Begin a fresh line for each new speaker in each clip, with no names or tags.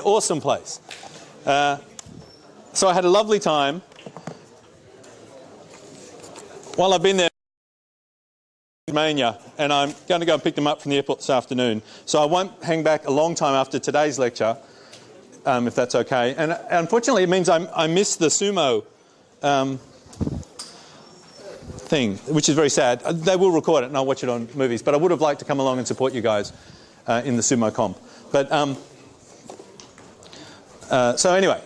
an awesome place. So I had a lovely time. While I've been there, Mania, and I'm going to go and pick them up from the airport this afternoon. So I won't hang back a long time after today's lecture, if that's okay. And unfortunately, it means I missed the sumo thing, which is very sad. They will record it and I'll watch it on movies, but I would have liked to come along and support you guys in the sumo comp. But so anyway,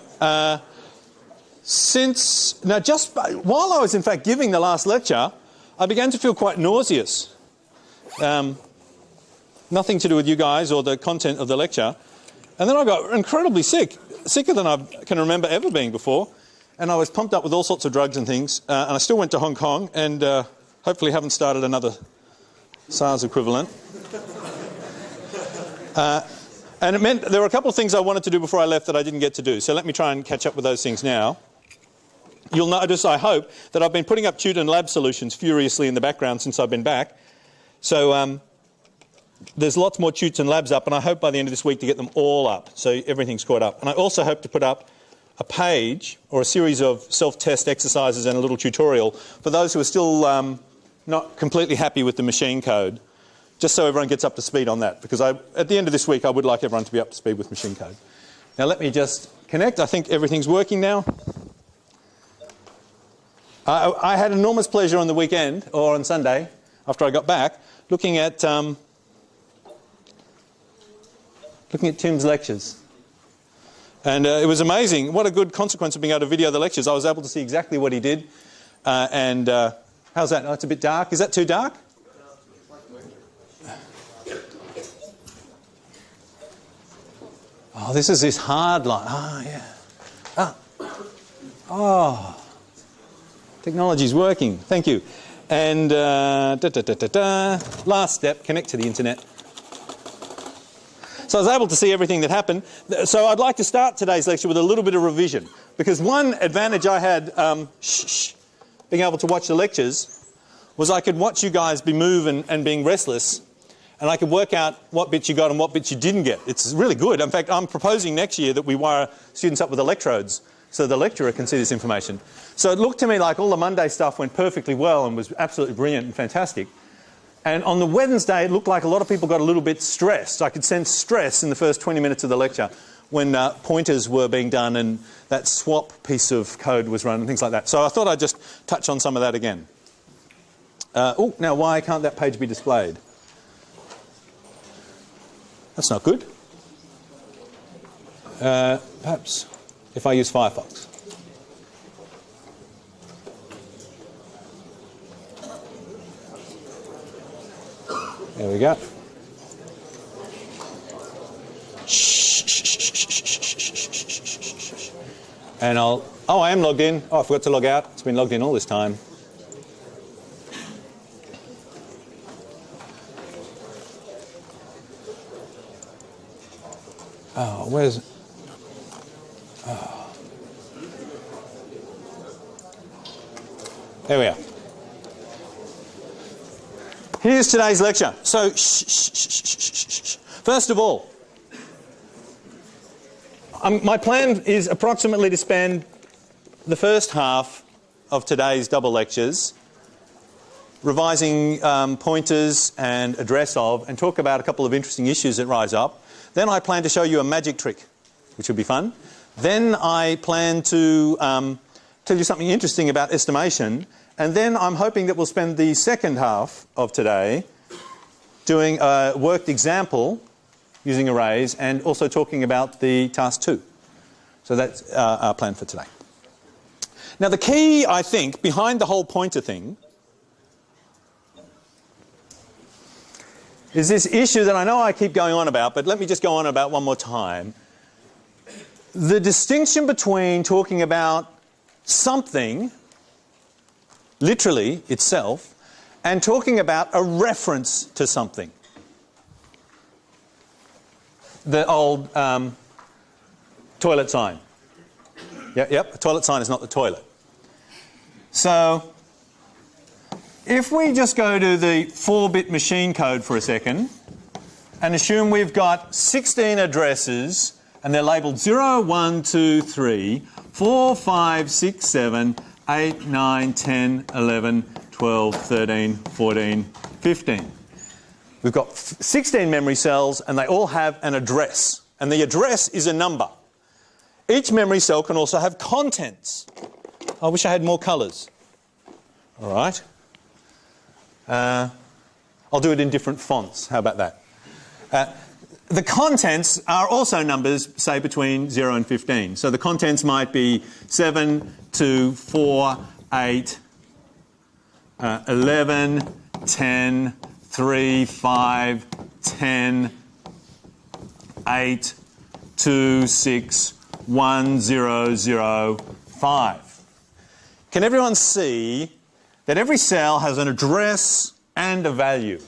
just while I was in fact giving the last lecture, I began to feel quite nauseous. Nothing to do with you guys or the content of the lecture. And then I got incredibly sick, sicker than I can remember ever being before. And I was pumped up with all sorts of drugs and things. And I still went to Hong Kong and hopefully haven't started another SARS equivalent. And it meant there were a couple of things I wanted to do before I left that I didn't get to do. So let me try and catch up with those things now. You'll notice, I hope, that I've been putting up Tute and Lab solutions furiously in the background since I've been back. So there's lots more Tutes and Labs up, and I hope by the end of this week to get them all up, so everything's caught up. And I also hope to put up a page or a series of self-test exercises and a little tutorial for those who are still not completely happy with the machine code, just so everyone gets up to speed on that, because at the end of this week I would like everyone to be up to speed with machine code. Now let me just connect. I think everything's working now. I had enormous pleasure on the weekend, or on Sunday, after I got back, looking at Tim's lectures. And it was amazing. What a good consequence of being able to video the lectures. I was able to see exactly what he did. How's that? Oh, it's a bit dark. Is that too dark? Oh, this is this hard line. Ah, yeah. Ah. Oh. Technology's working. Thank you. And last step, connect to the internet. So I was able to see everything that happened. So I'd like to start today's lecture with a little bit of revision, because one advantage I had being able to watch the lectures was I could watch you guys be moving and being restless, and I could work out what bits you got and what bits you didn't get. It's really good. In fact, I'm proposing next year that we wire students up with electrodes so the lecturer can see this information. So it looked to me like all the Monday stuff went perfectly well and was absolutely brilliant and fantastic. And on the Wednesday, it looked like a lot of people got a little bit stressed. I could sense stress in the first 20 minutes of the lecture when pointers were being done and that swap piece of code was run and things like that. So I thought I'd just touch on some of that again. Now why can't that page be displayed? That's not good. Perhaps if I use Firefox. There we go. And oh, I am logged in. Oh, I forgot to log out. It's been logged in all this time. Oh, where's... Oh. There we are. Here's today's lecture. So, first of all, my plan is approximately to spend the first half of today's double lectures revising pointers and address of, and talk about a couple of interesting issues that rise up. Then I plan to show you a magic trick, which will be fun. Then I plan to tell you something interesting about estimation. And then I'm hoping that we'll spend the second half of today doing a worked example using arrays and also talking about the task 2. So that's our plan for today. Now the key, I think, behind the whole pointer thing is this issue that I know I keep going on about, but let me just go on about one more time. The distinction between talking about something, literally itself, and talking about a reference to something. The old toilet sign. Yep, the toilet sign is not the toilet. So if we just go to the 4-bit machine code for a second and assume we've got 16 addresses and they're labelled 0, 1, 2, 3, 4, 5, 6, 7, 8, 9, 10, 11, 12, 13, 14, 15. We've got 16 memory cells and they all have an address. And the address is a number. Each memory cell can also have contents. I wish I had more colours. All right. I'll do it in different fonts. How about that? The contents are also numbers, say, between 0 and 15. So the contents might be 7, 2, 4, 8, 11, 10, 3, 5, 10, 8, 2, 6, 1, 0, 0, 5. Can everyone see that every cell has an address and a value?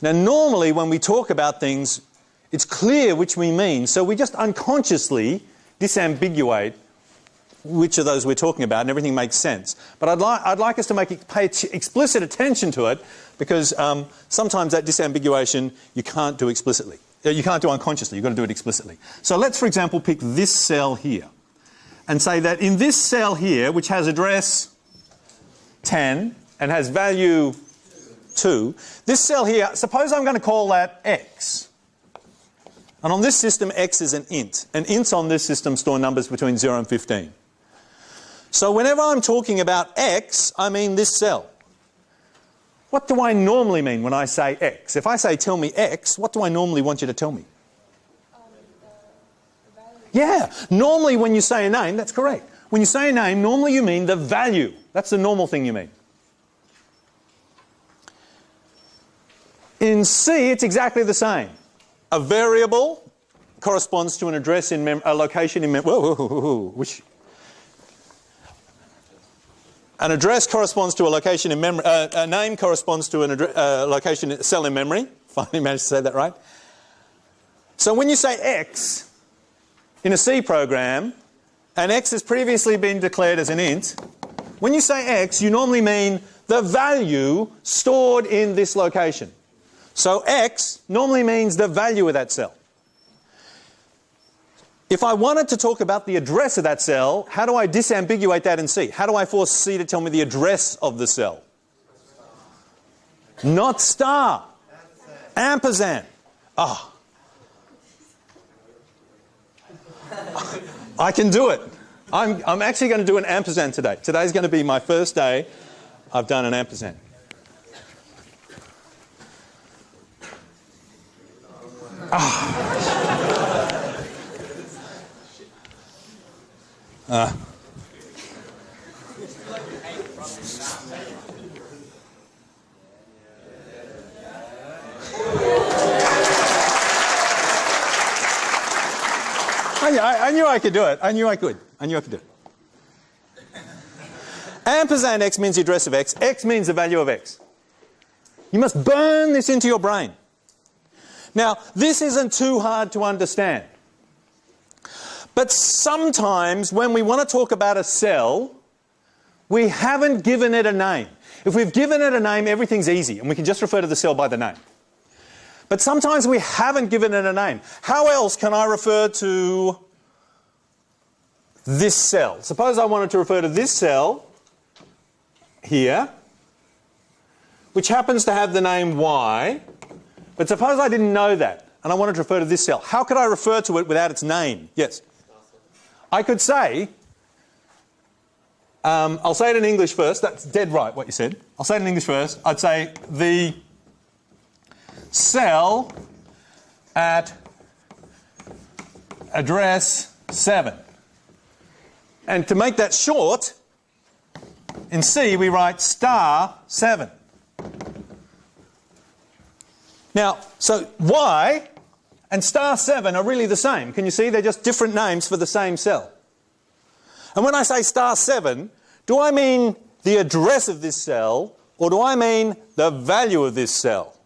Now, normally when we talk about things, it's clear which we mean, so we just unconsciously disambiguate which of those we're talking about, and everything makes sense. But I'd like us to pay explicit attention to it, because sometimes that disambiguation you can't do explicitly. You can't do unconsciously, you've got to do it explicitly. So let's, for example, pick this cell here, and say that in this cell here, which has address 10 and has value 2, this cell here, suppose I'm going to call that x. And on this system, x is an int. And ints on this system store numbers between 0 and 15. So whenever I'm talking about x, I mean this cell. What do I normally mean when I say x? If I say tell me x, what do I normally want you to tell me?
The value.
Yeah, normally when you say a name, that's correct. When you say a name, normally you mean the value. That's the normal thing you mean. In C, it's exactly the same. A variable corresponds to an address in a location in memory. An address corresponds to a location in memory. A name corresponds to a cell in memory. Finally managed to say that right. So when you say x in a C program, and x has previously been declared as an int, when you say x, you normally mean the value stored in this location. So x normally means the value of that cell. If I wanted to talk about the address of that cell, how do I disambiguate that in C? How do I force C to tell me the address of the cell? Not star. Ampersand. Ah. I can do it. I'm actually going to do an ampersand today. Today's going to be my first day I've done an ampersand. I knew I could do it. I knew I could do it. Ampersand x means the address of x. X means the value of x. You must burn this into your brain. Now, this isn't too hard to understand. But sometimes when we want to talk about a cell, we haven't given it a name. If we've given it a name, everything's easy, and we can just refer to the cell by the name. But sometimes we haven't given it a name. How else can I refer to this cell? Suppose I wanted to refer to this cell here, which happens to have the name Y, but suppose I didn't know that, and I wanted to refer to this cell. How could I refer to it without its name? Yes? I could say, I'll say it in English first. That's dead right what you said. I'll say it in English first. I'd say the cell at address 7. And to make that short, in C we write star 7. Now, so Y and star 7 are really the same. Can you see? They're just different names for the same cell. And when I say star 7, do I mean the address of this cell, or do I mean the value of this cell?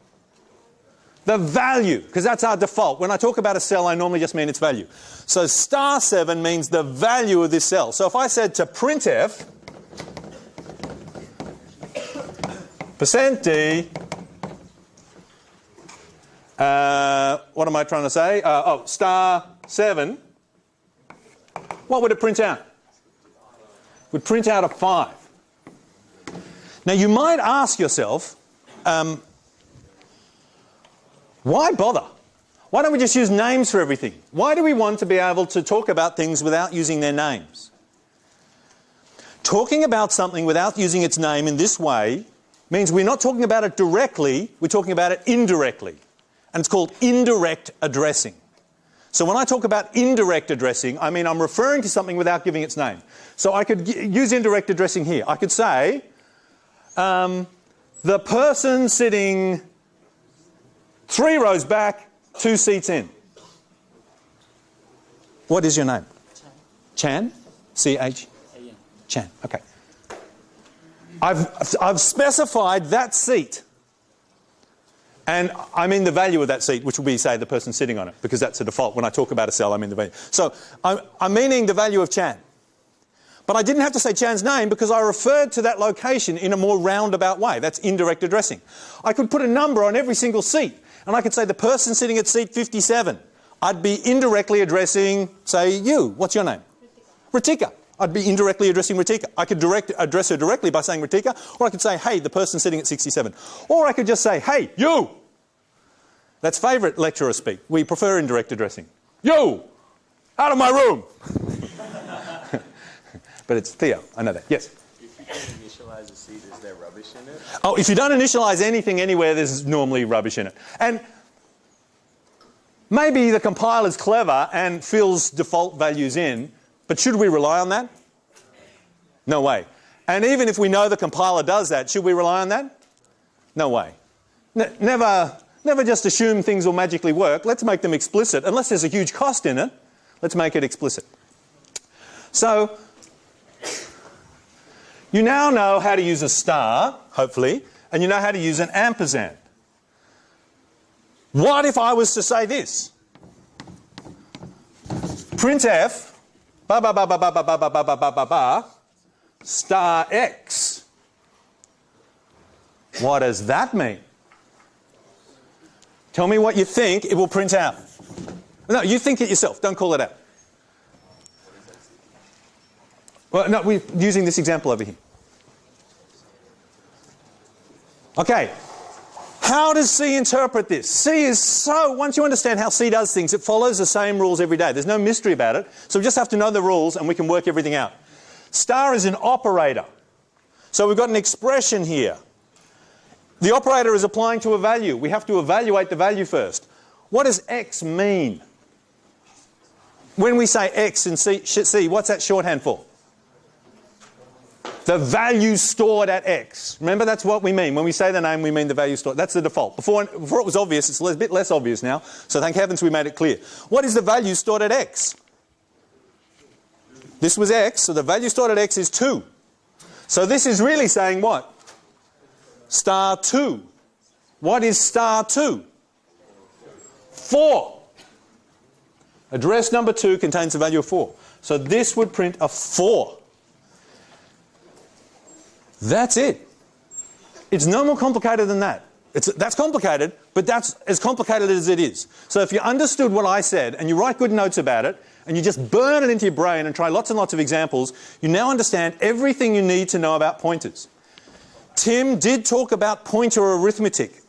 The value, because that's our default. When I talk about a cell, I normally just mean its value. So star 7 means the value of this cell. So if I said to printf %d, what am I trying to say? Star 7, what would it print out? It would print out a 5. Now you might ask yourself, why bother? Why don't we just use names for everything? Why do we want to be able to talk about things without using their names? Talking about something without using its name in this way means we're not talking about it directly, we're talking about it indirectly. And it's called indirect addressing. So when I talk about indirect addressing, I mean I'm referring to something without giving its name. So I could use indirect addressing here. I could say, the person sitting 3 rows back, 2 seats in. What is your name? Chan. Chan? C-H? Chan. Okay. I've specified that seat. And I mean the value of that seat, which will be, say, the person sitting on it, because that's a default. When I talk about a cell, I mean the value. So I'm meaning the value of Chan. But I didn't have to say Chan's name because I referred to that location in a more roundabout way. That's indirect addressing. I could put a number on every single seat, and I could say the person sitting at seat 57. I'd be indirectly addressing, say, you. What's your name? Ritika. I'd be indirectly addressing Ritika. I could address her directly by saying Ritika, or I could say, hey, the person sitting at 67. Or I could just say, hey, you. That's favourite lecturer speak. We prefer indirect addressing. You! Out of my room! But it's Theo, I know that. Yes?
If you don't initialize a seat, is there rubbish in it?
Oh, if you don't initialize anything anywhere, there's normally rubbish in it. And maybe the compiler's clever and fills default values in, but should we rely on that? No way. And even if we know the compiler does that, should we rely on that? No way. Never just assume things will magically work. Let's make them explicit. Unless there's a huge cost in it, let's make it explicit. So you now know how to use a star, hopefully, and you know how to use an ampersand. What if I was to say this? Printf star x. What does that mean? Tell me what you think it will print out. No, you think it yourself. Don't call it out. Well, no, we're using this example over here. Okay. How does C interpret this? C is so, once you understand how C does things, it follows the same rules every day. There's no mystery about it. So we just have to know the rules and we can work everything out. Star is an operator. So we've got an expression here. The operator is applying to a value. We have to evaluate the value first. What does X mean? When we say X in C, what's that shorthand for? The value stored at X. Remember, that's what we mean. When we say the name, we mean the value stored. That's the default. Before it was obvious, it's a bit less obvious now. So thank heavens we made it clear. What is the value stored at X? This was X, so the value stored at X is 2. So this is really saying what? Star 2. What is star 2? 4. Address number 2 contains the value of 4. So this would print a 4. That's it. It's no more complicated than that. That's complicated, but that's as complicated as it is. So if you understood what I said and you write good notes about it and you just burn it into your brain and try lots and lots of examples, you now understand everything you need to know about pointers. Tim did talk about pointer arithmetic.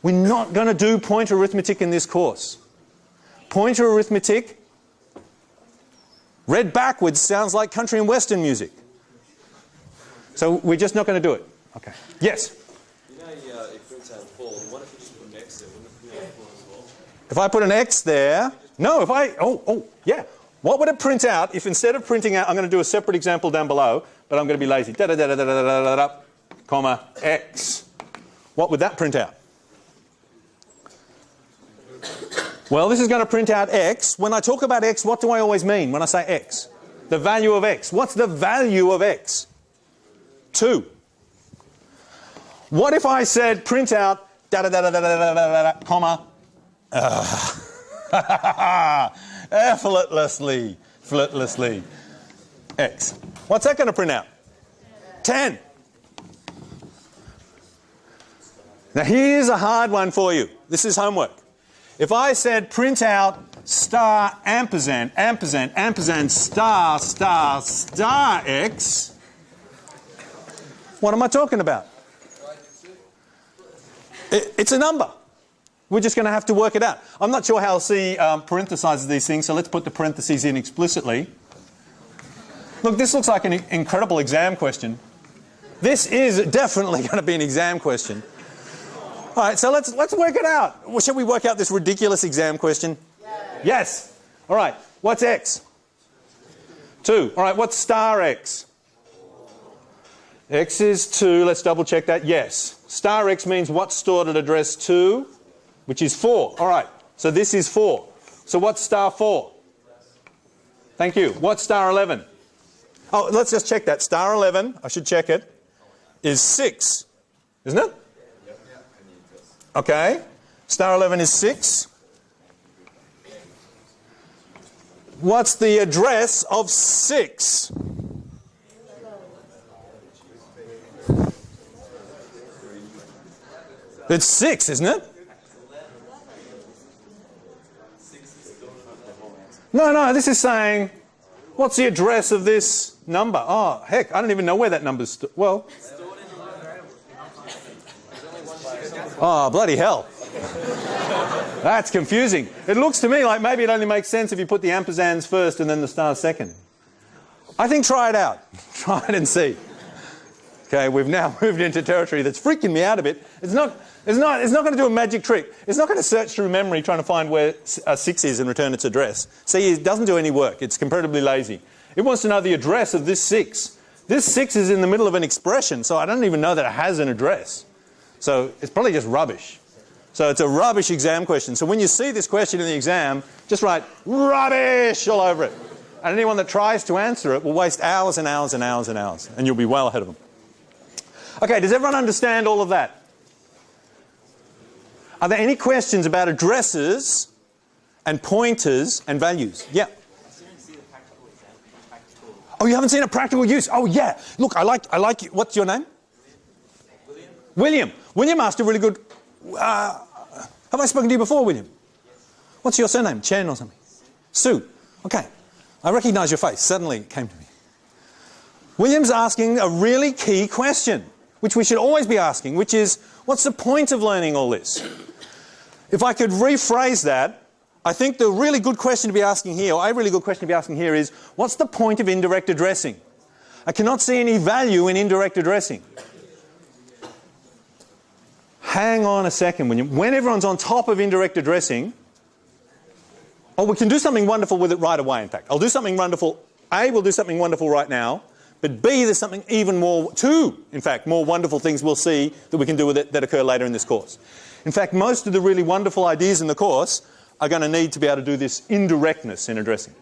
We're not going to do pointer arithmetic in this course. Pointer arithmetic, read backwards, sounds like country and western music. So we're just not going to do it. Okay. Yes?
You know it prints out 4. What if you just put an X there? Wouldn't it print out 4 as well?
If I put an X there... No, if I... yeah. What would it print out if instead of printing out... I'm going to do a separate example down below, but I'm going to be lazy. Da-da-da-da-da-da-da-da, comma, X. What would that print out? Well, this is going to print out X. When I talk about X, what do I always mean when I say X? The value of X. What's the value of X? 2. What if I said print out da-da-da-da-da-da-da-da, comma, effortlessly, X. What's that going to print out? 10. Now here's a hard one for you. This is homework. If I said print out star ampersand, ampersand, ampersand, star, star, star x, what am I talking about? It's a number. We're just going to have to work it out. I'm not sure how C parenthesizes these things, so let's put the parentheses in explicitly. Look, this looks like an incredible exam question. This is definitely going to be an exam question. All right, so let's work it out. Well, shall we work out this ridiculous exam question? Yes. All right, what's x? 2. All right, what's star x? X is 2. Let's double check that. Yes. Star x means what's stored at address 2, which is 4. All right, so this is 4. So what's star 4? Thank you. What's star 11? Oh, let's just check that. Star 11, I should check it, is 6, isn't it? Okay. Star 11 is 6. What's the address of 6? It's 6, isn't it? No, this is saying, what's the address of this number? Oh, heck, I don't even know where that number's stored. Well. Oh, bloody hell. That's confusing. It looks to me like maybe it only makes sense if you put the ampersands first and then the stars second. I think try it out. Try it and see. Okay, we've now moved into territory that's freaking me out a bit. It's not going to do a magic trick. It's not going to search through memory trying to find where 6 is and return its address. See, it doesn't do any work. It's comparatively lazy. It wants to know the address of this 6. This 6 is in the middle of an expression, so I don't even know that it has an address. So it's probably just rubbish. So it's a rubbish exam question. So when you see this question in the exam, just write rubbish all over it. And anyone that tries to answer it will waste hours and hours and hours and hours, and you'll be well ahead of them. Okay, does everyone understand all of that? Are there any questions about addresses and pointers and values? Yeah. Oh, you haven't seen a practical use? Oh, yeah. Look, I like you. What's your name? William. William asked a really good... have I spoken to you before, William? What's your surname? Chen or something? Sue. Okay. I recognise your face. Suddenly it came to me. William's asking a really key question, which we should always be asking, which is, what's the point of learning all this? If I could rephrase that, I think the really good question to be asking here, or a really good question to be asking here is, what's the point of indirect addressing? I cannot see any value in indirect addressing. Hang on a second, William. When everyone's on top of indirect addressing, oh, we can do something wonderful with it right away, in fact. I'll do something wonderful. A, we'll do something wonderful right now. But B, there's something even more, in fact, more wonderful things we'll see that we can do with it that occur later in this course. In fact, most of the really wonderful ideas in the course are going to need to be able to do this indirectness in addressing.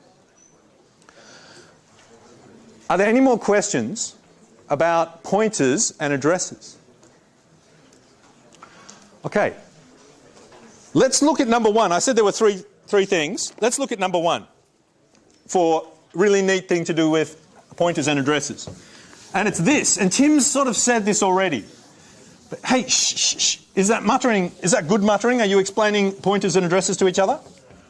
Are there any more questions about pointers and addresses? Okay. Let's look at number 1. I said there were three things. Let's look at number 1 for a really neat thing to do with pointers and addresses. And it's this. And Tim's sort of said this already. But hey, shh. Is that muttering? Is that good muttering? Are you explaining pointers and addresses to each other?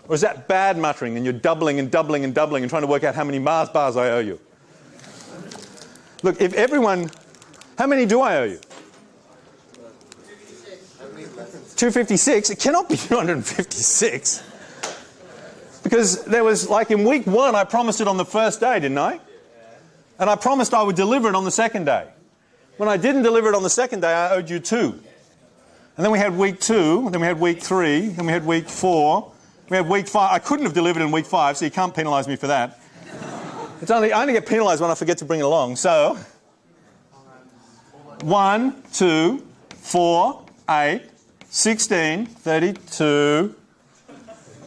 Or is that bad muttering and you're doubling and doubling and doubling and trying to work out how many Mars bars I owe you? Look, if everyone... How many do I owe you? 256. It cannot be 256. Because there was, like in week 1, I promised it on the first day, didn't I? And I promised I would deliver it on the second day. When I didn't deliver it on the second day, I owed you 2. And then we had week 2, then we had week 3, then we had week 4, we had week 5. I couldn't have delivered in week 5, so you can't penalise me for that. I only get penalised when I forget to bring it along. So, 1, 2, 4, 8, 16, 32,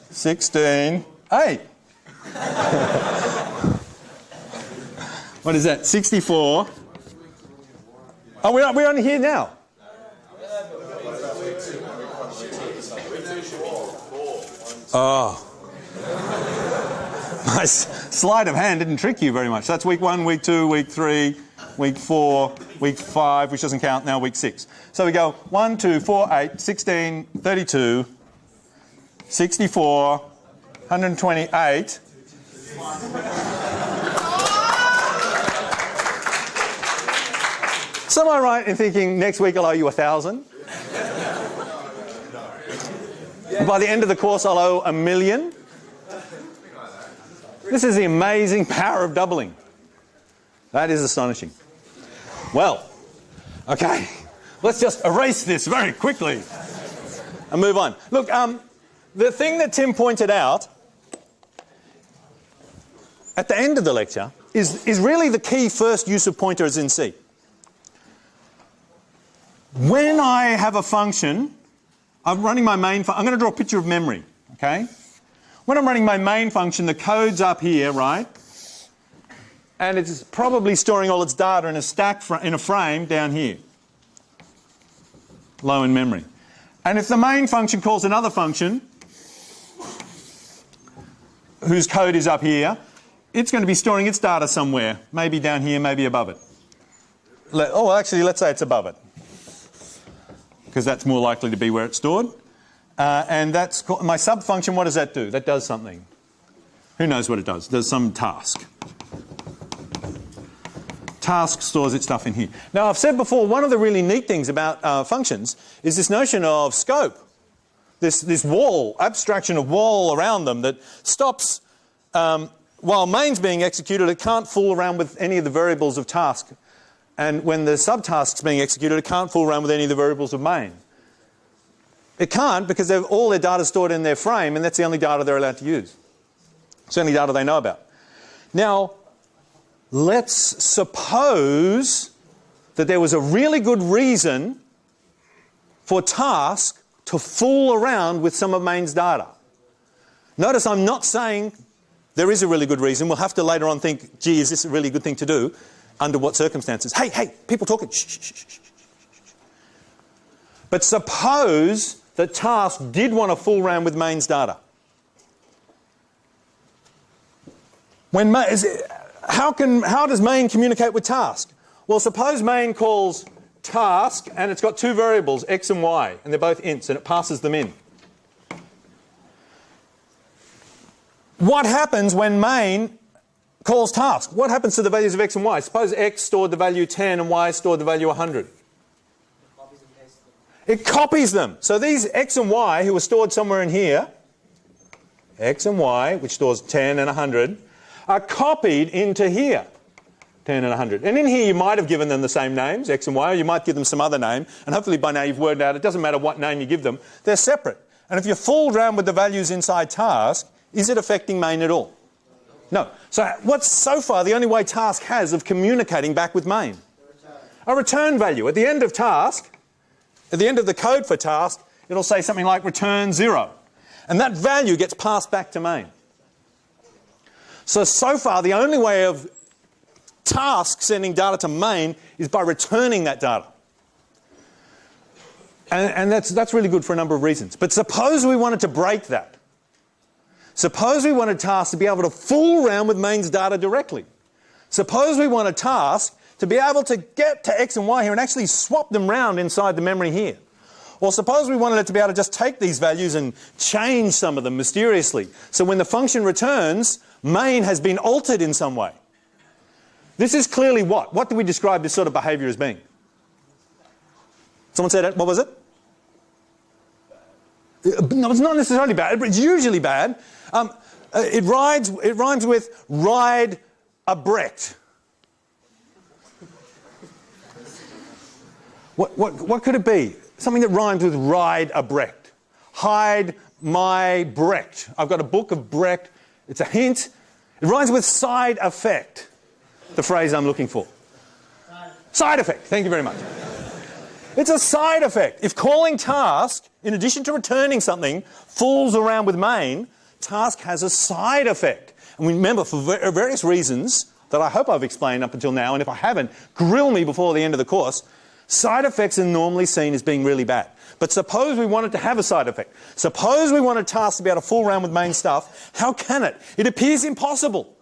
16, 8. What is that? 64. Oh, we're only here now. Oh. My sleight of hand didn't trick you very much. That's week 1, week 2, week 3, week 4, week 5, which doesn't count, now week 6. So we go 1, 2, 4, 8, 16, 32, 64, 128. So am I right in thinking next week I'll owe you 1,000? By the end of the course I'll owe 1,000,000? This is the amazing power of doubling. That is astonishing. Well, okay, let's just erase this very quickly and move on. Look, the thing that Tim pointed out at the end of the lecture is really the key first use of pointers in C. When I have a function, I'm running my main function. I'm going to draw a picture of memory, okay? When I'm running my main function, the code's up here, right? And it's probably storing all its data in a stack in a frame down here, low in memory. And if the main function calls another function, whose code is up here, it's going to be storing its data somewhere, maybe down here, maybe above it. Actually, let's say it's above it, because that's more likely to be where it's stored. And that's my sub-function. What does that do? That does something. Who knows what it does? It does some task. Task stores its stuff in here. Now, I've said before, one of the really neat things about functions is this notion of scope. This wall, abstraction of wall around them that stops, while main's being executed, it can't fool around with any of the variables of task. And when the subtask's being executed, it can't fool around with any of the variables of main. It can't because all their data is stored in their frame, and that's the only data they're allowed to use. It's the only data they know about. Now, let's suppose that there was a really good reason for task to fool around with some of main's data. Notice I'm not saying there is a really good reason. We'll have to later on think, gee, is this a really good thing to do? Under what circumstances? Hey, people talking. Shh, shh, shh, shh, shh. But suppose that task did want to fool around with main's data. How does main communicate with task? Well, suppose main calls task and it's got two variables, x and y, and they're both ints, and it passes them in. What happens when main calls task? What happens to the values of x and y? Suppose x stored the value 10 and y stored the value 100. It copies them. So these x and y, who are stored somewhere in here, x and y, which stores 10 and 100, are copied into here, 10 and 100. And in here you might have given them the same names, x and y, or you might give them some other name, and hopefully by now you've worked out it doesn't matter what name you give them, they're separate. And if you fooled around with the values inside task, is it affecting main at all? No. So what's so far the only way task has of communicating back with main? A return value. At the end of task, at the end of the code for task, it'll say something like return 0. And that value gets passed back to main. So far the only way of task sending data to main is by returning that data. And that's really good for a number of reasons. But suppose we wanted to break that. Suppose we wanted task to be able to fool around with main's data directly. Suppose we want a task to be able to get to x and y here and actually swap them round inside the memory here. Or suppose we wanted it to be able to just take these values and change some of them mysteriously. So when the function returns, main has been altered in some way. This is clearly what? What do we describe this sort of behaviour as being? Someone said it. What was it? No, it's not necessarily bad, but it's usually bad. It rhymes with ride abrecht. What could it be? Something that rhymes with ride abrecht. Hide my Brecht. I've got a book of Brecht. It's a hint. It rhymes with side effect, the phrase I'm looking for. Side effect. Thank you very much. It's a side effect. If calling task, in addition to returning something, fools around with main, task has a side effect. And remember, for various reasons that I hope I've explained up until now, and if I haven't, grill me before the end of the course, side effects are normally seen as being really bad. But suppose we wanted to have a side effect. Suppose we wanted task to be able to fool around with main stuff. How can it? It appears impossible.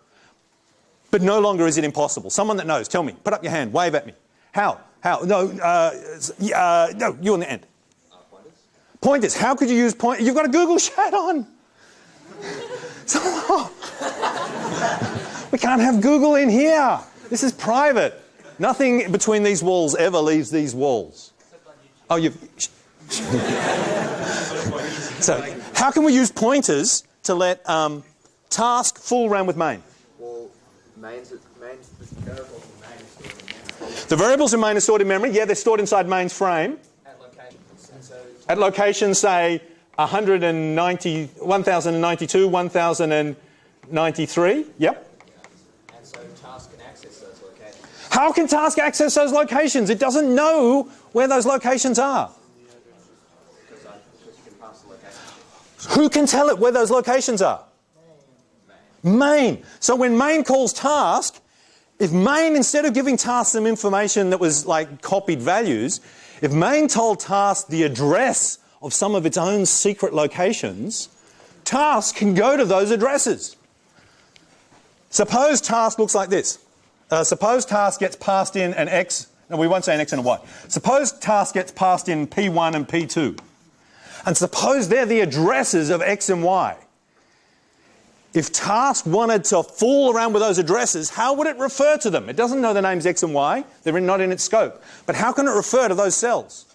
But no longer is it impossible. Someone that knows, tell me. Put up your hand. Wave at me. How? No, no, you on the end. Pointers. Pointers. How could you use pointers? You've got a Google chat on. So, we can't have Google in here. This is private. Nothing between these walls ever leaves these walls. Oh, you've... So, how can we use pointers to let task fool around with main?
Well, the variables in main are stored in memory.
The variables in main are stored in memory. Yeah, they're stored inside main's frame.
At locations. And so
At locations, say, 1092, 1093. Yep.
and so task can access those locations.
How can task access those locations? It doesn't know where those locations are.
Because you can pass the location.
Who can tell it where those locations are? Main. So when main calls task, if main, instead of giving task some information that was like copied values, if main told task the address of some of its own secret locations, task can go to those addresses. Suppose task looks like this. Suppose task gets passed in an X, and we won't say an X and a Y. Suppose task gets passed in P1 and P2. And suppose they're the addresses of X and Y. If task wanted to fool around with those addresses, how would it refer to them? It doesn't know the names X and Y. They're not in its scope. But how can it refer to those cells?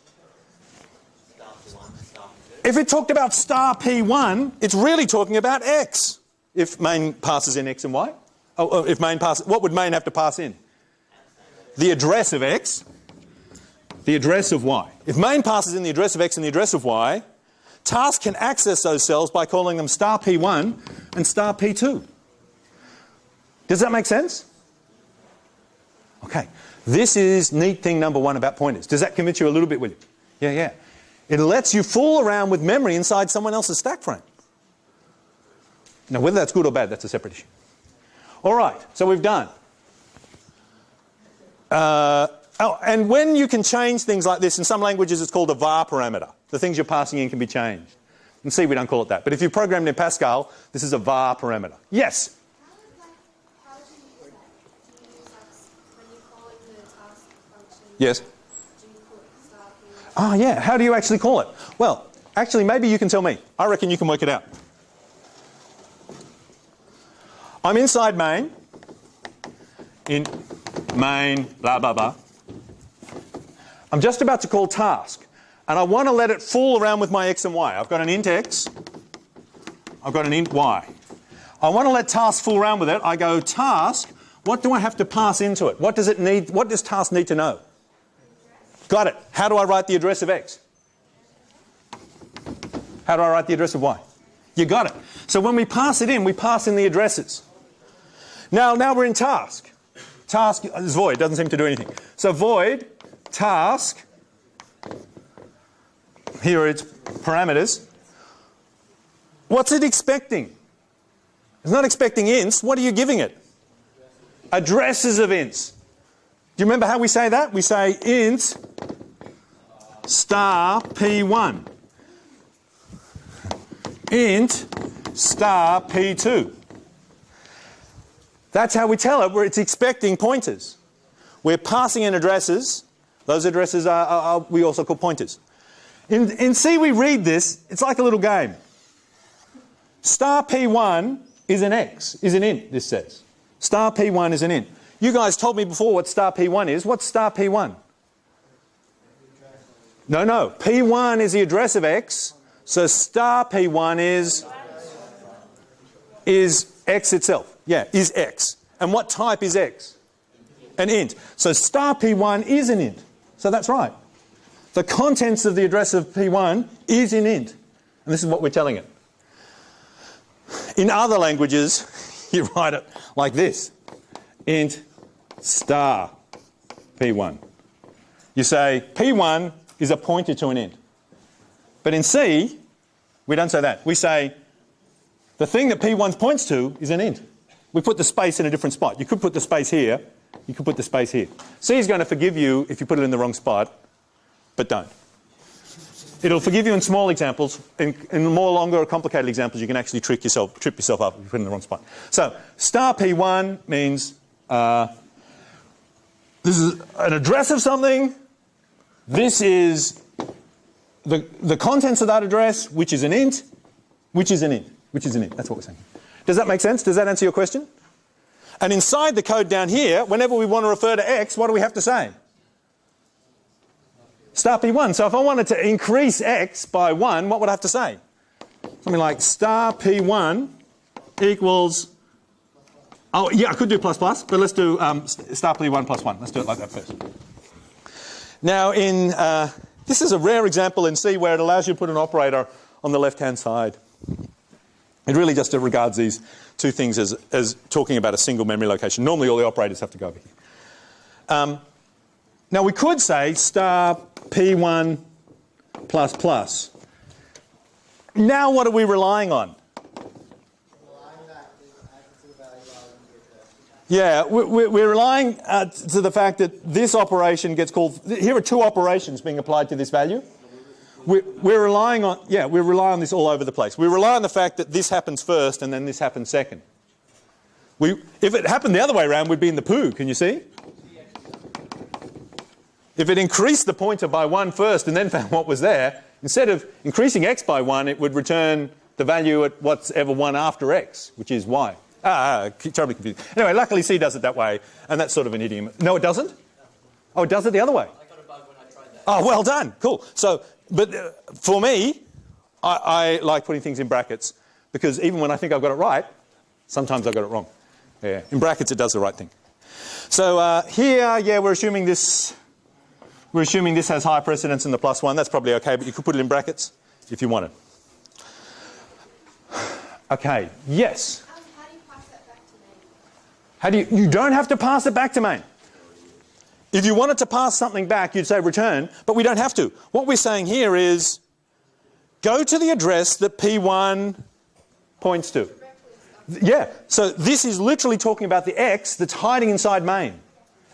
If it talked about star P1, it's really talking about X. If main passes in X and Y. If main passes, what would main have to pass in? The address of X, the address of Y. If main passes in the address of X and the address of Y, task can access those cells by calling them star P1 and star P2. Does that make sense? Okay. This is neat thing number one about pointers. Does that convince you a little bit, William? Yeah. It lets you fool around with memory inside someone else's stack frame. Now, whether that's good or bad, that's a separate issue. All right, so we've done. And when you can change things like this, in some languages it's called a var parameter. The things you're passing in can be changed. In C, we don't call it that. But if you programmed in Pascal, this is a var parameter. Yes?
How do you use that when you're calling the task function?
Yes?
Do you put star P1?
Ah, yeah. How do you actually call it? Well, actually, maybe you can tell me. I reckon you can work it out. I'm inside main. In main, blah, blah, blah. I'm just about to call task. And I want to let it fool around with my X and Y. I've got an int X. I've got an int Y. I want to let task fool around with it. I go task. What do I have to pass into it? What does it need? What does task need to know? Got it. How do I write the address of X? How do I write the address of Y? You got it. So when we pass it in, we pass in the addresses. Now we're in task. Task is void. Doesn't seem to do anything. So void task. Here are its parameters. What's it expecting? It's not expecting ints. What are you giving it? Addresses of ints. Do you remember how we say that? We say int star P1. Int star P2. That's how we tell it where it's expecting pointers. We're passing in addresses. Those addresses are we also call pointers. In C we read this, it's like a little game. Star P1 is an X, is an int, this says. Star P1 is an int. You guys told me before what star P1 is. What's star P1? No. P1 is the address of X. So star P1 is X itself. Yeah, is X. And what type is X? An int. So star P1 is an int. So that's right. The contents of the address of P1 is in int. And this is what we're telling it. In other languages, you write it like this. Int star P1. You say P1 is a pointer to an int. But in C, we don't say that. We say the thing that P1 points to is an int. We put the space in a different spot. You could put the space here. You could put the space here. C is going to forgive you if you put it in the wrong spot, but don't. It'll forgive you in small examples. In more longer or complicated examples, you can actually trip yourself up if you put it in the wrong spot. So star P1 means this is an address of something. This is the contents of that address, which is an int, which is an int, which is an int. That's what we're saying. Does that make sense? Does that answer your question? And inside the code down here, whenever we want to refer to x, what do we have to say? Star P1. So if I wanted to increase x by 1, what would I have to say? Something like star P1 equals... Oh, yeah, I could do plus plus, but let's do star P1 plus 1. Let's do it like that first. Now, this is a rare example in C where it allows you to put an operator on the left-hand side. It really just regards these two things as talking about a single memory location. Normally, all the operators have to go over here. Now, we could say star P1 plus plus. Now, what are we relying on? Yeah, we're relying to the fact that this operation gets called... Here are two operations being applied to this value. We're relying on... Yeah, we rely on this all over the place. We rely on the fact that this happens first and then this happens second. If it happened the other way around, we'd be in the poo, can you see? If it increased the pointer by 1 first and then found what was there, instead of increasing x by 1, it would return the value at whatever 1 after x, which is y. Terribly confusing. Anyway, luckily C does it that way, and that's sort of an idiom. No, it doesn't? Oh, it does it the other way?
I got a bug when I tried that.
Oh, well done. Cool. So, but for me, I like putting things in brackets, because even when I think I've got it right, sometimes I've got it wrong. Yeah, in brackets it does the right thing. So here, yeah, we're assuming this has high precedence in the plus 1. That's probably okay, but you could put it in brackets if you wanted. Okay, yes?
How do you pass that back to main?
You don't have to pass it back to main. If you wanted to pass something back, you'd say return, but we don't have to. What we're saying here is go to the address that P1 points to. Yeah, so this is literally talking about the X that's hiding inside main.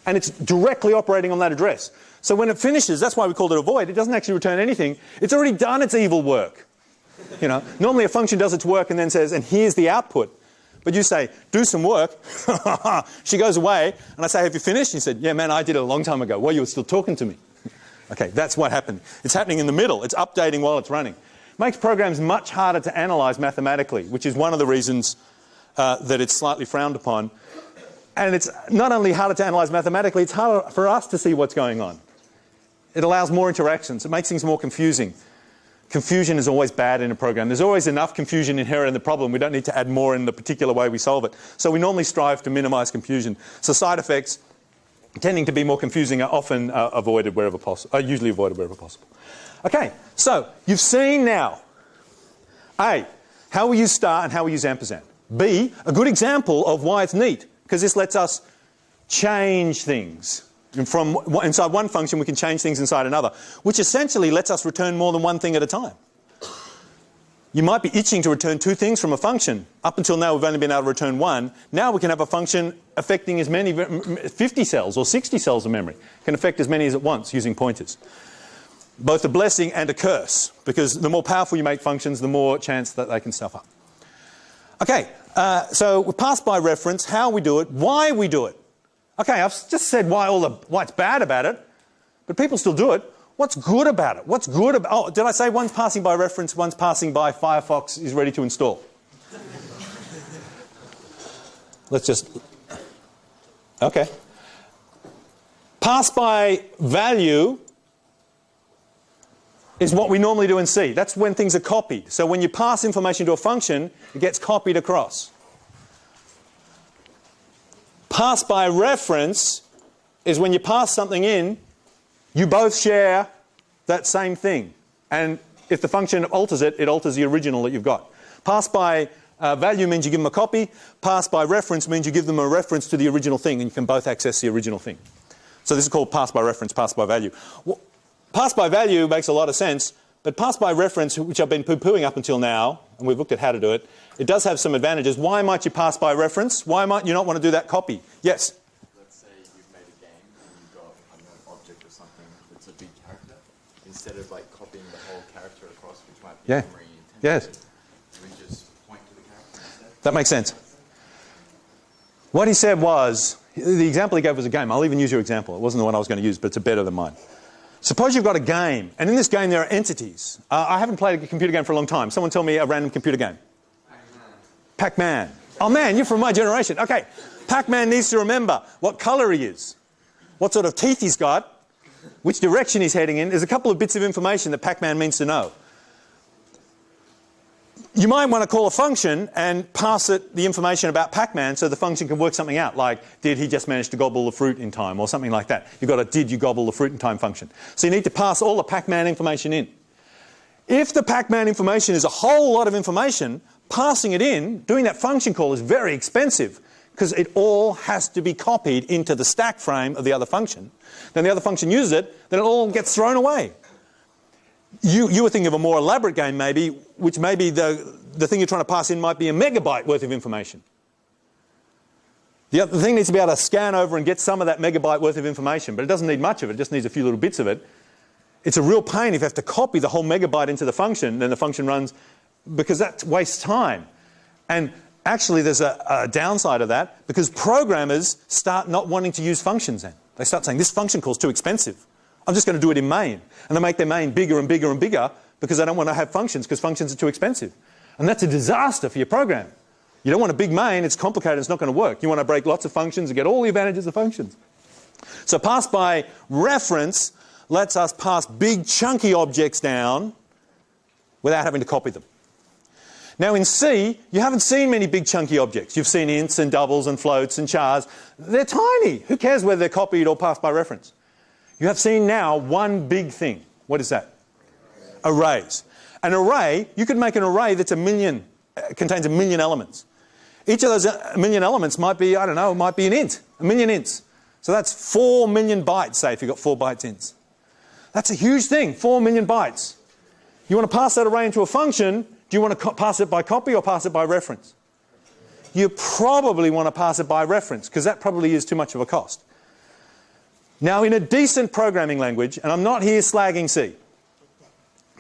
And it's directly operating on that address. So when it finishes, that's why we called it a void, it doesn't actually return anything. It's already done its evil work. You know, normally a function does its work and then says, and here's the output. But you say, do some work. She goes away, and I say, have you finished? She said, yeah, man, I did it a long time ago. Well, you were still talking to me. Okay, that's what happened. It's happening in the middle. It's updating while it's running. Makes programs much harder to analyze mathematically, which is one of the reasons that it's slightly frowned upon. And it's not only harder to analyze mathematically, it's harder for us to see what's going on. It allows more interactions. It makes things more confusing. Confusion is always bad in a program. There's always enough confusion inherent in the problem. We don't need to add more in the particular way we solve it. So we normally strive to minimize confusion. So side effects tending to be more confusing are often avoided wherever possible, usually avoided wherever possible. Okay, so you've seen now, A, how we use star and how we use ampersand. B, a good example of why it's neat, because this lets us change things. And from inside one function, we can change things inside another, which essentially lets us return more than one thing at a time. You might be itching to return 2 things from a function. Up until now, we've only been able to return 1. Now we can have a function affecting as many 50 cells or 60 cells of memory. Can affect as many as at once using pointers. Both a blessing and a curse, because the more powerful you make functions, the more chance that they can stuff up. Okay, so we pass by reference, how we do it, why we do it. Okay, I've just said why it's bad about it, but people still do it. What's good about it? What's good about... Oh, did I say one's passing by reference, one's passing by Firefox is ready to install? Let's just... Okay. Pass by value is what we normally do in C. That's when things are copied. So when you pass information to a function, it gets copied across. Pass by reference is when you pass something in, you both share that same thing. And if the function alters it, it alters the original that you've got. Pass by value means you give them a copy. Pass by reference means you give them a reference to the original thing, and you can both access the original thing. So this is called pass by reference, pass by value. Well, pass by value makes a lot of sense, but pass by reference, which I've been poo-pooing up until now, and we've looked at how to do it, it does have some advantages. Why might you pass by reference? Why might you not want to do that copy? Yes?
Let's say you've made a game and you've got an object or something that's a big character. Instead of like copying the whole character across, which might be memory intensive, we just point to the character instead.
That makes sense. What he said was, the example he gave was a game. I'll even use your example. It wasn't the one I was going to use, but it's better than mine. Suppose you've got a game, and in this game there are entities. I haven't played a computer game for a long time. Someone tell me a random computer game. Pac-Man. Oh man, you're from my generation. Okay, Pac-Man needs to remember what colour he is, what sort of teeth he's got, which direction he's heading in. There's a couple of bits of information that Pac-Man means to know. You might want to call a function and pass it the information about Pac-Man so the function can work something out, like did he just manage to gobble the fruit in time or something like that. You've got a did you gobble the fruit in time function. So you need to pass all the Pac-Man information in. If the Pac-Man information is a whole lot of information, passing it in, doing that function call is very expensive because it all has to be copied into the stack frame of the other function. Then the other function uses it, then it all gets thrown away. You were thinking of a more elaborate game maybe, which maybe the thing you're trying to pass in might be a megabyte worth of information. The thing needs to be able to scan over and get some of that megabyte worth of information, but it doesn't need much of it, it just needs a few little bits of it. It's a real pain if you have to copy the whole megabyte into the function, then the function runs, because that wastes time. And actually there's a downside of that, because programmers start not wanting to use functions then. They start saying, this function call is too expensive. I'm just going to do it in main. And they make their main bigger and bigger and bigger because they don't want to have functions because functions are too expensive. And that's a disaster for your program. You don't want a big main, it's complicated, it's not going to work. You want to break lots of functions and get all the advantages of functions. So pass by reference lets us pass big chunky objects down without having to copy them. Now in C, you haven't seen many big chunky objects. You've seen ints and doubles and floats and chars. They're tiny. Who cares whether they're copied or passed by reference? You have seen now one big thing. What is that? Arrays. An array, you could make an array that's contains 1 million elements. Each of those 1 million elements might be, I don't know, might be an int, 1 million ints. So that's 4 million bytes, say, if you've got 4 bytes ints. That's a huge thing, 4 million bytes. You want to pass that array into a function, do you want to pass it by copy or pass it by reference? You probably want to pass it by reference, because that probably is too much of a cost. Now in a decent programming language, and I'm not here slagging C,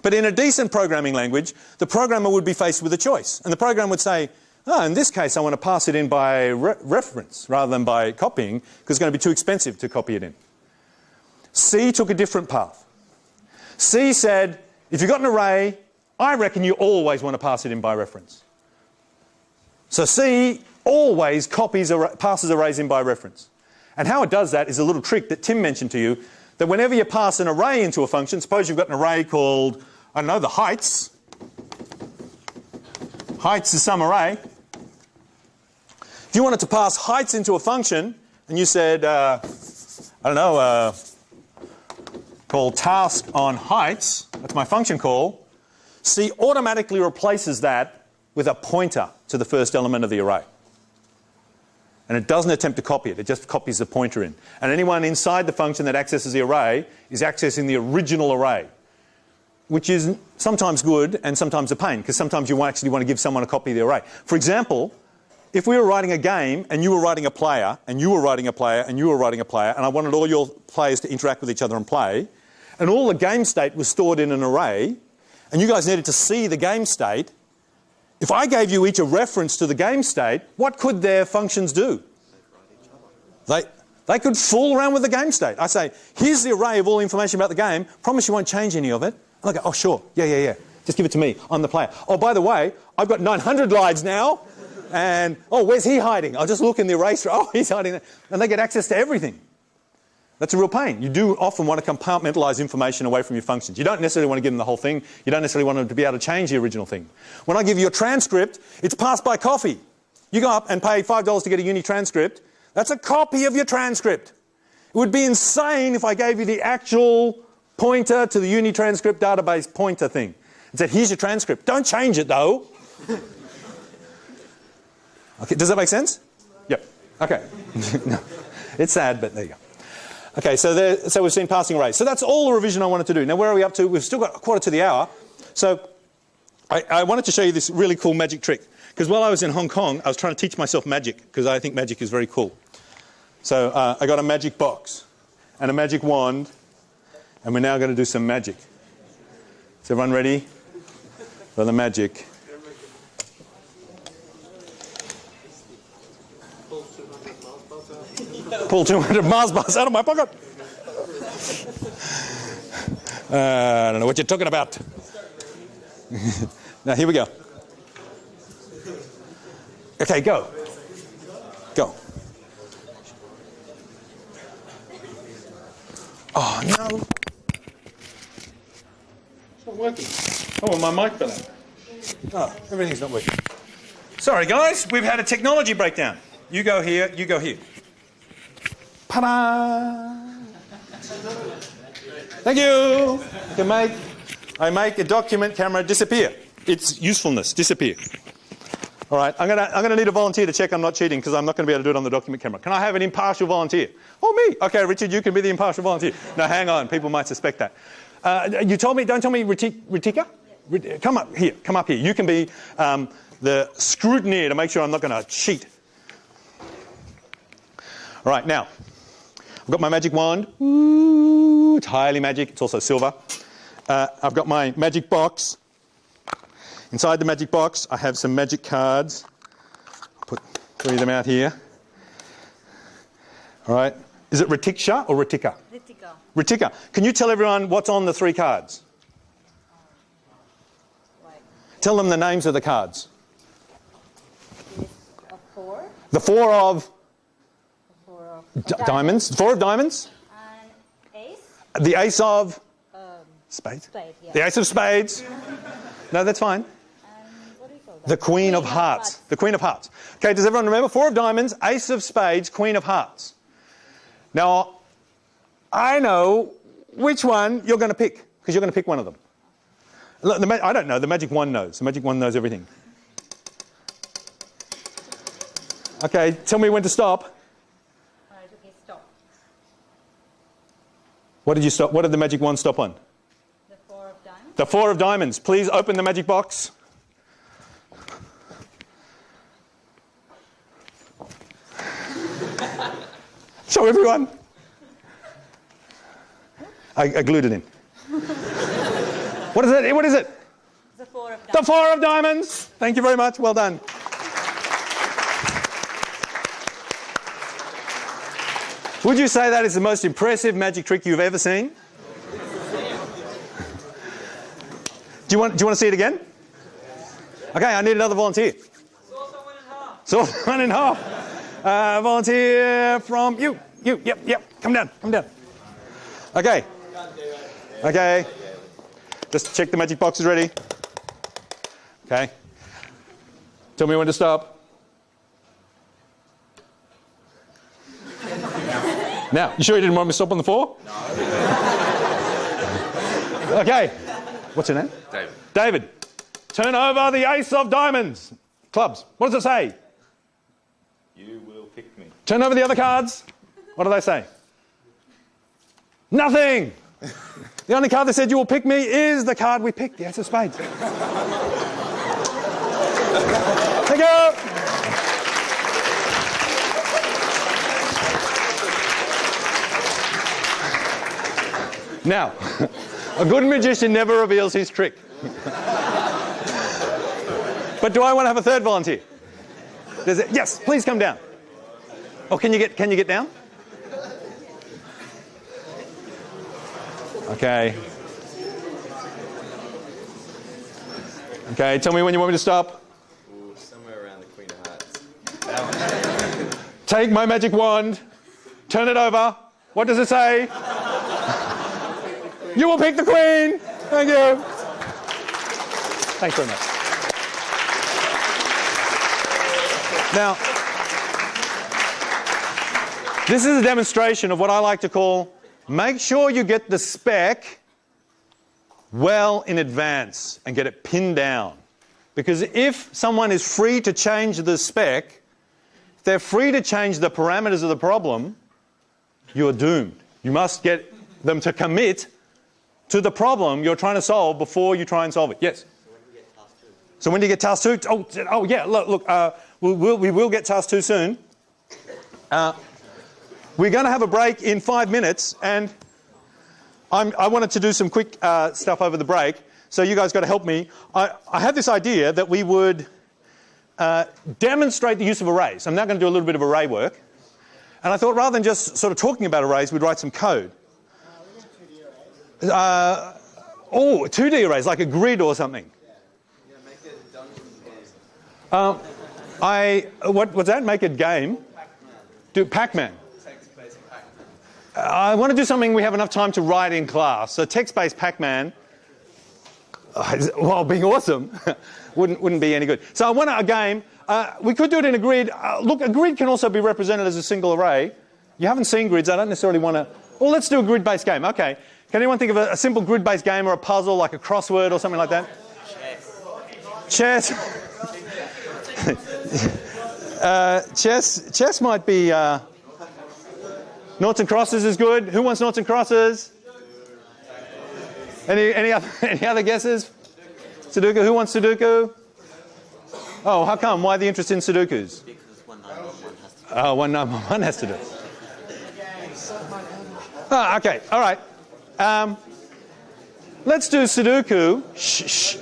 but in a decent programming language, the programmer would be faced with a choice. And the programmer would say, oh, in this case I want to pass it in by reference rather than by copying, because it's going to be too expensive to copy it in. C took a different path. C said, if you've got an array, I reckon you always want to pass it in by reference. So C always passes arrays in by reference. And how it does that is a little trick that Tim mentioned to you, that whenever you pass an array into a function, suppose you've got an array called, I don't know, the heights. Heights is some array. If you wanted to pass heights into a function, and you said, I don't know, call task on heights, that's my function call, C automatically replaces that with a pointer to the first element of the array. And it doesn't attempt to copy it, it just copies the pointer in. And anyone inside the function that accesses the array is accessing the original array, which is sometimes good and sometimes a pain, because sometimes you actually want to give someone a copy of the array. For example, if we were writing a game and you were writing a player, and you were writing a player, and you were writing a player, and I wanted all your players to interact with each other and play, and all the game state was stored in an array, and you guys needed to see the game state, if I gave you each a reference to the game state, what could their functions do? They could fool around with the game state. I say, here's the array of all the information about the game, promise you won't change any of it. And they go, oh sure, yeah, just give it to me, I'm the player. Oh, by the way, I've got 900 lines now, and oh, where's he hiding? I'll just look in the erase, oh, he's hiding there. And they get access to everything. That's a real pain. You do often want to compartmentalise information away from your functions. You don't necessarily want to give them the whole thing. You don't necessarily want them to be able to change the original thing. When I give you a transcript, it's passed by coffee. You go up and pay $5 to get a uni transcript. That's a copy of your transcript. It would be insane if I gave you the actual pointer to the uni transcript database pointer thing and said, here's your transcript. Don't change it though. Okay, does that make sense? Yep. Okay. No. It's sad, but there you go. Okay, so we've seen passing arrays. So that's all the revision I wanted to do. Now where are we up to? We've still got a quarter to the hour. So I wanted to show you this really cool magic trick. Because while I was in Hong Kong, I was trying to teach myself magic, because I think magic is very cool. So I got a magic box and a magic wand, and we're now going to do some magic. Is everyone ready for the magic? Pull 200 Mars bars out of my pocket. I don't know what you're talking about. Now here we go. Okay, go. Go. Oh, no. It's not working. Oh, well, my mic fell out. Oh, everything's not working. Sorry, guys. We've had a technology breakdown. You go here, you go here. Ta-da! Thank you. I make a document camera disappear. Its usefulness disappear. All right, I'm gonna need a volunteer to check I'm not cheating because I'm not going to be able to do it on the document camera. Can I have an impartial volunteer? Oh, me. Okay, Richard, you can be the impartial volunteer. No, hang on. People might suspect that. You told me. Don't tell me, Ritika. Come up here. Come up here. You can be the scrutineer to make sure I'm not going to cheat. All right, now I've got my magic wand. Ooh, it's highly magic. It's also silver. I've got my magic box. Inside the magic box, I have some magic cards. I'll put 3 of them out here. All right. Is it Ritiksha or Ritika?
Ritika.
Ritika. Can you tell everyone what's on the 3 cards? Tell them the names of the cards.
A 4.
The 4 of
Of
diamonds. 4 of diamonds.
And ace.
The ace of spades.
Spade, yeah.
The ace of spades. No, that's fine.
And what do you call that?
The Queen of Hearts. The Queen of Hearts. Okay, does everyone remember? 4 of diamonds, ace of spades, Queen of Hearts. Now, I know which one you're going to pick, because you're going to pick one of them. Look, I don't know. The magic wand knows. The magic wand knows everything. Okay, tell me when to stop.
Alright, okay, stop.
What did you stop? What did the magic wand stop on?
The 4 of diamonds.
The 4 of diamonds. Please open the magic box. Show everyone. I glued it in. What is it? What is it?
The 4 of diamonds.
The 4 of diamonds. Thank you very much. Well done. Would you say that is the most impressive magic trick you've ever seen? Do you want to see it again? Okay, I need another volunteer. Saw someone in half. Volunteer from you. Yep. Come down. Okay. Just check the magic box is ready. Okay. Tell me when to stop. Now, you sure you didn't want me to stop on the 4? No. Okay. What's your name? David. Turn over the ace of diamonds. Clubs. What does it say?
You will pick me.
Turn over the other cards. What do they say? Nothing. The only card that said you will pick me is the card we picked, the ace of spades. Thank you. Now, a good magician never reveals his trick. But do I want to have a third volunteer? Yes, please come down. Oh, can you get down? Okay. Okay, tell me when you want me to stop.
Ooh, somewhere around the Queen of Hearts.
Take my magic wand, turn it over. What does it say? You will pick the Queen. Thank you. Thanks very much. Now, this is a demonstration of what I like to call make sure you get the spec well in advance and get it pinned down. Because if someone is free to change the spec, if they're free to change the parameters of the problem, you're doomed. You must get them to commit to the problem you're trying to solve before you try and solve it. Yes? So when do you get task 2? Oh yeah, look, we will get task 2 soon. We're going to have a break in 5 minutes, and I wanted to do some quick stuff over the break, so you guys got to help me. I had this idea that we would demonstrate the use of arrays. I'm now going to do a little bit of array work, and I thought rather than just sort of talking about arrays, we'd write some code. 2D arrays, like a grid or something. What's that? Make a game? Do Pac-Man. I want to do something we have enough time to write in class. So text-based Pac-Man, while being awesome, wouldn't be any good. So I want a game. We could do it in a grid. Look, a grid can also be represented as a single array. You haven't seen grids. I don't necessarily want to... Well, let's do a grid-based game. Okay. Can anyone think of a simple grid-based game or a puzzle, like a crossword or something like that? Chess. Chess might be... Noughts and crosses is good. Who wants noughts and crosses? Any other guesses? Sudoku. Who wants Sudoku? Oh, how come? Why the interest in Sudokus?
Because 1911 has to.
Oh, 1911 has to do. Oh, okay. All right. Let's do Sudoku. Shh.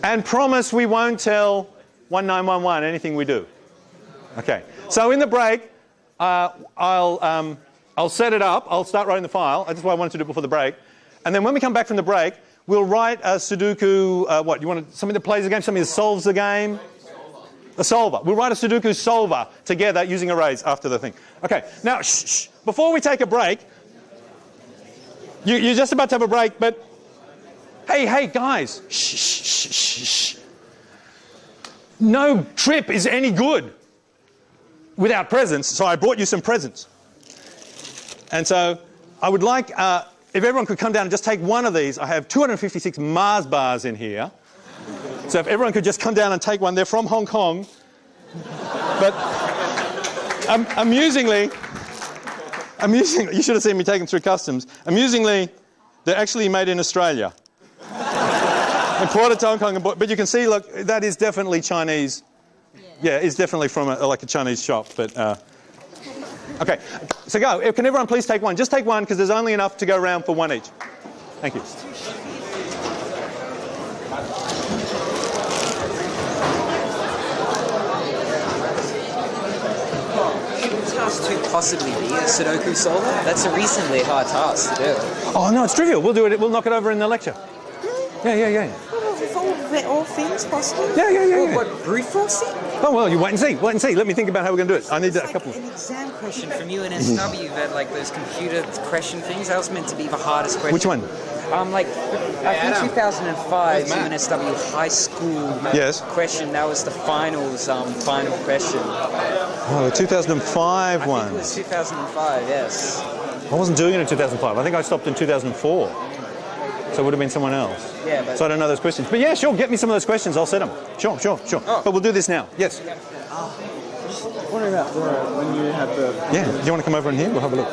And promise we won't tell 1911 anything we do. Okay. So in the break, I'll set it up. I'll start writing the file. That's why I wanted to do it before the break. And then when we come back from the break, we'll write a Sudoku. What? You want something that plays the game? Something that solves the game? A solver. We'll write a Sudoku solver together using arrays after the thing. Okay. Now, shh. Before we take a break, you're just about to have a break, but hey, guys, shh. No trip is any good without presents, so I brought you some presents. And so I would like, if everyone could come down and just take one of these. I have 256 Mars bars in here. So if everyone could just come down and take one. They're from Hong Kong. But amusingly, you should have seen me take them through customs. Amusingly, they're actually made in Australia. Imported to Hong Kong, but you can see, look, that is definitely Chinese. Yeah, it's definitely from like a Chinese shop, but... Okay, so go. Can everyone please take one? Just take one, because there's only enough to go around for one each. Thank you.
Task 2 possibly be a Sudoku solver? That's a reasonably hard task to do.
Oh, no, it's trivial. We'll do it. We'll knock it over in the lecture. Yeah.
All things possible?
Yeah.
What, brute forcing?
Oh, well, you wait and see. Let me think about how we're going to do it. I need a couple.
An exam question from UNSW that, like, those computer question things, that was meant to be the hardest question.
Which one?
I think 2005 UNSW high school question, that was the final question.
Oh, the 2005 one.
I think it was 2005, yes.
I wasn't doing it in 2005. I think I stopped in 2004. So it would have been someone else.
Yeah, but...
So I don't know those questions. But yeah, sure, get me some of those questions. I'll set them. Sure.
Oh.
But we'll do this now. Yes?
Just wondering about when you had the...
Yeah, do you want to come over in here? We'll have a look.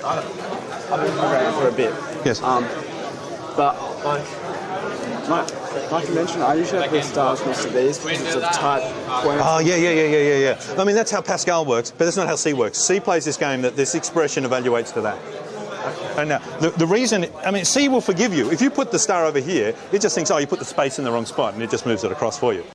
I've been programming for a bit.
Yes.
But, like you mentioned, I usually have the stars next to these because it's of type point.
Oh, yeah. I mean, that's how Pascal works, but that's not how C works. C plays this game that this expression evaluates to that. And now, the reason, I mean, C will forgive you. If you put the star over here, it just thinks, oh, you put the space in the wrong spot, and it just moves it across for you.